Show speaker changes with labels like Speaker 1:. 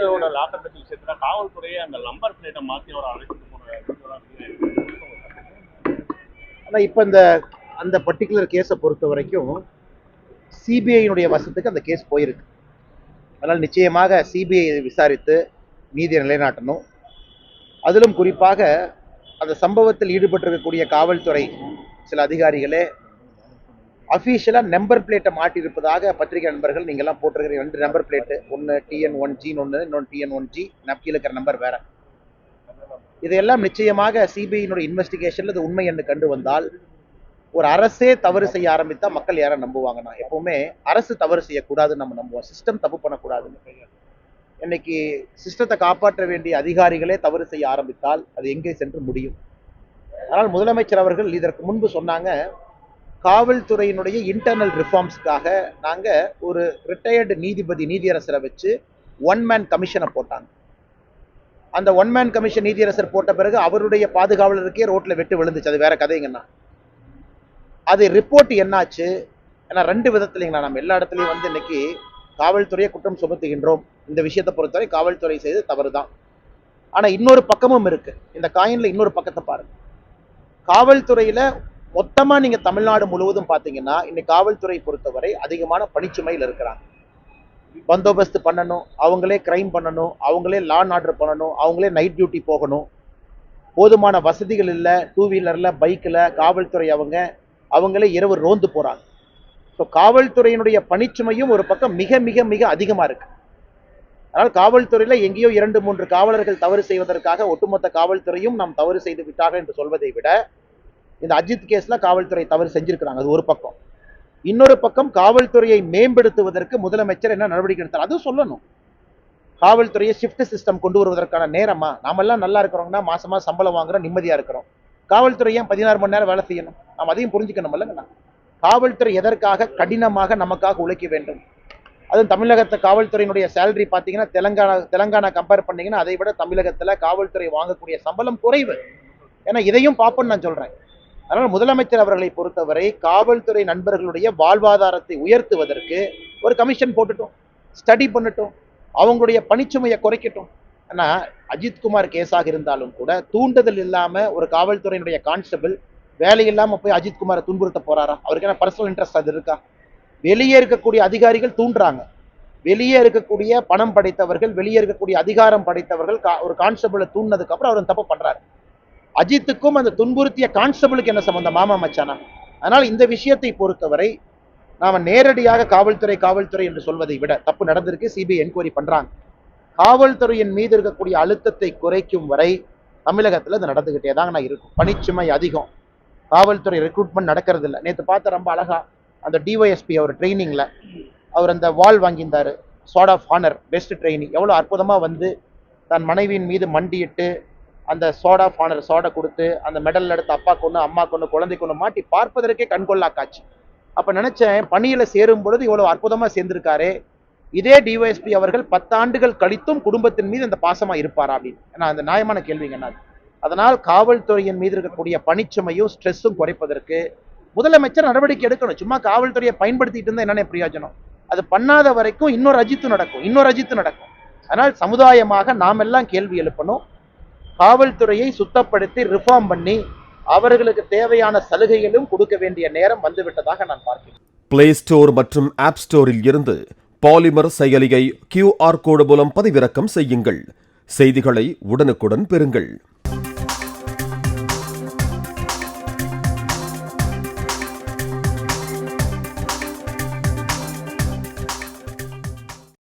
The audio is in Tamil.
Speaker 1: முதலமைச்சரோட லாக்கப் விஷயத்துல காவல்துறையை அந்த நம்பர் பிளேட்டை மாற்றி ஒரு அழைச்சிட்டு போன.
Speaker 2: ஆனால் இப்போ அந்த பர்டிகுலர் கேஸை பொறுத்த வரைக்கும் சிபிஐனுடைய வசத்துக்கு அந்த கேஸ் போயிருக்கு. அதனால் நிச்சயமாக சிபிஐ விசாரித்து நீதியை நிலைநாட்டணும். அதிலும் குறிப்பாக அந்த சம்பவத்தில் ஈடுபட்டிருக்கக்கூடிய காவல்துறை சில அதிகாரிகளே அஃபீஷியலாக நம்பர் பிளேட்டை மாட்டியிருப்பதாக பத்திரிகை நண்பர்கள் நீங்கள்லாம் போட்டிருக்கிற 2 நம்பர் பிளேட்டு, ஒன்று TN1G ஒன்று, இன்னொன்று TN1G, கீழே இருக்கிற நம்பர் வேற. இதையெல்லாம் நிச்சயமாக சிபிஐனுடைய இன்வெஸ்டிகேஷன்ல இது உண்மை என்று கண்டு வந்தால் ஒரு அரசே தவறு செய்ய ஆரம்பித்தா மக்கள் யாரை நம்புவாங்கன்னா, எப்பவுமே அரசு தவறு செய்யக்கூடாதுன்னு நம்ம நம்புவோம், சிஸ்டம் தப்பு பண்ணக்கூடாதுன்னு. இன்னைக்கு சிஸ்டத்தை காப்பாற்ற வேண்டிய அதிகாரிகளே தவறு செய்ய ஆரம்பித்தால் அது எங்கே சென்று முடியும்? ஆனால் முதலமைச்சர் அவர்கள் இதற்கு முன்பு சொன்னாங்க, காவல்துறையினுடைய இன்டர்னல் ரிஃபார்ம்ஸ்க்காக நாங்க ஒரு ரிட்டையர்டு நீதியரசரை வச்சு 1 மேன் கமிஷனை போட்டாங்க. அந்த 1 மேன் கமிஷன் நீதியரசர் போட்ட பிறகு அவருடைய பாதுகாவலருக்கே ரோட்ல வெட்டு விழுந்துச்சு. அது வேற கதைங்கன்னா, அது ரிப்போர்ட் என்னாச்சு? ஏன்னா 2 விதத்துலங்களா நம்ம எல்லா இடத்துலையும் இன்னைக்கு காவல்துறையை குற்றம் சுமத்துகின்றோம். இந்த விஷயத்தை பொறுத்தவரை காவல்துறை செய்து தவறு தான். ஆனா இன்னொரு பக்கமும் இருக்கு. இந்த காயின்ல இன்னொரு பக்கத்தை பாருங்க. காவல்துறையில மொத்தமா நீங்க தமிழ்நாடு முழுவதும் பாத்தீங்கன்னா இன்னைக்கு காவல்துறை பொறுத்தவரை அதிகமான பணிச்சுமையில் இருக்கிறாங்க. பந்தோபஸ்து பண்ணணும், அவங்களே கிரைம் பண்ணணும், அவங்களே லா அண்ட் ஆர்டர் பண்ணணும், அவங்களே நைட் டியூட்டி போகணும். போதுமான வசதிகள் இல்லை. 2 வீலர்ல பைக்கில் காவல்துறை அவங்களே இரவு ரோந்து போறாங்க. ஸோ காவல்துறையினுடைய பணிச்சுமையும் ஒரு பக்கம் மிக மிக மிக அதிகமா இருக்கு. அதனால் காவல்துறையில எங்கேயோ 2-3 காவலர்கள் தவறு செய்வதற்காக ஒட்டுமொத்த காவல்துறையும் நாம் தவறு செய்து விட்டாங்க என்று சொல்வதை விட இந்த அஜித் கேஸ்ல காவல்துறை தவறு செஞ்சிருக்கிறாங்க. அது ஒரு பக்கம். இன்னொரு பக்கம் காவல்துறையை மேம்படுத்துவதற்கு முதலமைச்சர் என்ன நடவடிக்கை எடுத்தார் அதுவும் சொல்லணும். காவல்துறையை ஷிஃப்ட் சிஸ்டம் கொண்டு வருவதற்கான நேரமா? நாமெல்லாம் நல்லா இருக்கிறோம்னா மாசமா சம்பளம் வாங்குறோம், நிம்மதியா இருக்கிறோம். காவல்துறை ஏன் 16 மணி நேரம் வேலை செய்யணும்? நாம் அதையும் புரிஞ்சுக்கணும் இல்லைங்கண்ணா. காவல்துறை எதற்காக கடினமாக நமக்காக உழைக்க வேண்டும்? அதுவும் தமிழகத்தை காவல்துறையினுடைய சேலரி பார்த்தீங்கன்னா தெலங்கானா கம்பேர் பண்ணீங்கன்னா அதை விட தமிழகத்தில் காவல்துறை வாங்கக்கூடிய சம்பளம் குறைவு. ஏன்னா இதையும் பார்ப்போம்னு நான் சொல்றேன். அதனால் முதலமைச்சர் அவர்களை பொறுத்தவரை காவல்துறை நண்பர்களுடைய வாழ்வாதாரத்தை உயர்த்துவதற்கு ஒரு கமிஷன் போட்டுட்டோம், ஸ்டடி பண்ணட்டும், அவங்களுடைய பணிச்சுமையை குறைக்கட்டும். ஆனா அஜித்குமார் கேஸாக இருந்தாலும் கூட தூண்டுதல் இல்லாம ஒரு காவல்துறையினுடைய கான்ஸ்டபிள் வேலை இல்லாம போய் அஜித்குமாரை துன்புறுத்த போறாரா? அவருக்கு என்ன பர்சனல் இன்ட்ரெஸ்ட் அது இருக்கா? வெளியே இருக்கக்கூடிய அதிகாரிகள் தூண்டுறாங்க. வெளியே இருக்கக்கூடிய பணம் படைத்தவர்கள், வெளியே இருக்கக்கூடிய அதிகாரம் படைத்தவர்கள் ஒரு கான்ஸ்டபிளை தூண்டினதுக்கு அப்புறம் அவர் தப்பு பண்றாரு. அஜித்துக்கும் அந்த துன்புறுத்திய கான்ஸ்டபிளுக்கு என்ன சம்பந்தம்? மாமா மச்சானா? அதனால் இந்த விஷயத்தை பொறுத்தவரை நாம நேரடியாக காவல்துறை என்று சொல்வதை விட தப்பு நடந்திருக்கு, சிபிஐ என்கொயரி பண்றாங்க. காவல்துறையின் மீது இருக்கக்கூடிய அழுத்தத்தை குறைக்கும் வரை தமிழகத்தில் இது நடந்துகிட்டே தாங்க இருக்கும். பணிச்சுமை அதிகம், காவல்துறை ரெக்ரூட்மெண்ட் நடக்கிறது இல்லை. நேற்று பார்த்த ரொம்ப அழகா அந்த டிஒஎஸ்பி அவர் ட்ரைனிங்ல அவர் அந்த வால் வாங்கியிருந்தாரு, sword of honour best training. எவ்வளோ அற்புதமாக தன் மனைவியின் மீது மண்டியிட்டு அந்த சார்ட் ஆஃப் ஹானர் சார்டை கொடுத்து அந்த மெடல் எடுத்து அப்பா கொண்டு அம்மா கொண்டு குழந்தை கொண்டு மாட்டி பார்ப்பதற்கே கண்கொள்ளா காட்சி. அப்போ நினைச்சேன் பணியில சேரும் பொழுது இவ்வளோ அற்புதமாக சேர்ந்திருக்காரு. இதே டிஒஎஸ்பி அவர்கள் 10 ஆண்டுகள் கழித்தும் குடும்பத்தின் மீது அந்த பாசமா இருப்பாரா அப்படின்னு. ஏன்னா அந்த நியாயமான கேள்விங்க என்ன. அதனால் காவல்துறையின் மீது இருக்கக்கூடிய பணிச்சுமையும் ஸ்ட்ரெஸ்ஸும் குறைப்பதற்கு முதலமைச்சர் நடவடிக்கை எடுக்கணும். சும்மா காவல்துறையை பயன்படுத்திட்டு இருந்தா என்னென்ன பிரயோஜனம்? அது பண்ணாத வரைக்கும் இன்னொரு அஜித்து நடக்கும். அதனால் சமுதாயமாக நாம் எல்லாம் கேள்வி எழுப்பணும். காவல்துறையை சுத்தப்படுத்தி ரிஃபார்ம் பண்ணி அவர்களுக்கு தேவையான சலுகைகளும் கொடுக்க வேண்டிய நேரம் வந்துவிட்டதாக நான் பார்க்கிறேன்.
Speaker 3: பிளே ஸ்டோர் மற்றும் ஆப் ஸ்டோரில் இருந்து பாலிமர் செயலியை QR கோடு மூலம் பதிவிறக்கம் செய்யுங்கள். செய்திகளை உடனுக்குடன் பெறுங்கள்.